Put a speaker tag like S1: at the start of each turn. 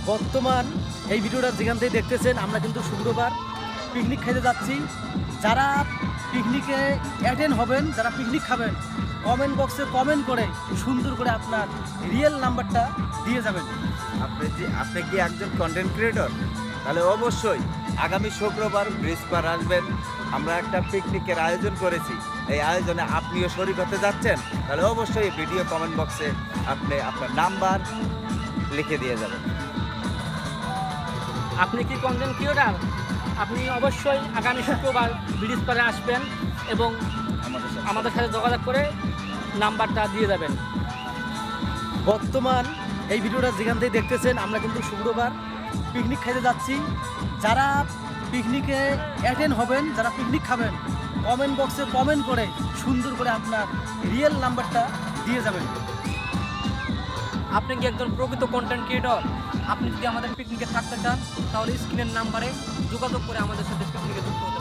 S1: বর্তমান এই ভিডিওটা যেখান থেকে দেখতেছেন আমরা কিন্তু শুক্রবার পিকনিক খেতে যাচ্ছি। যারা পিকনিকে অ্যাটেন্ড হবেন, যারা পিকনিক খাবেন, কমেন্ট বক্সে কমেন্ট করে সুন্দর করে আপনার রিয়েল নাম্বারটা দিয়ে যাবেন।
S2: আপনি কি একজন কন্টেন্ট ক্রিয়েটর? তাহলে অবশ্যই আগামী শুক্রবার ব্রিজ পার আসবেন। আমরা একটা পিকনিকের আয়োজন করেছি, এই আয়োজনে আপনিও শরীক হতে যাচ্ছেন। তাহলে অবশ্যই ভিডিও কমেন্ট বক্সে আপনি আপনার নাম্বার লিখে দিয়ে যাবেন।
S3: আপনি কি কন্টেন্ট ক্রিয়েটর? আপনি অবশ্যই আগামী শুক্রবার ব্রিজ পারে আসবেন এবং আমাদের সাথে যোগাযোগ করে নাম্বারটা দিয়ে যাবেন।
S1: বর্তমান এই ভিডিওটা যেখান থেকে দেখতেছেন আমরা কিন্তু শুক্রবার পিকনিক খেতে যাচ্ছি। যারা পিকনিকে অ্যাটেন্ড হবেন, যারা পিকনিক খাবেন, কমেন্ট বক্সে কমেন্ট করে সুন্দর করে আপনার রিয়েল নাম্বারটা দিয়ে যাবেন।
S3: আপনি কি একজন প্রকৃত কন্টেন্ট ক্রিয়েটর? আপনি যদি আমাদের পিকনিকে থাকতে চান তাহলে স্ক্রিনের নাম্বারে যোগাযোগ করে আমাদের সাথে পিকনিকে যুক্ত হতে পারেন।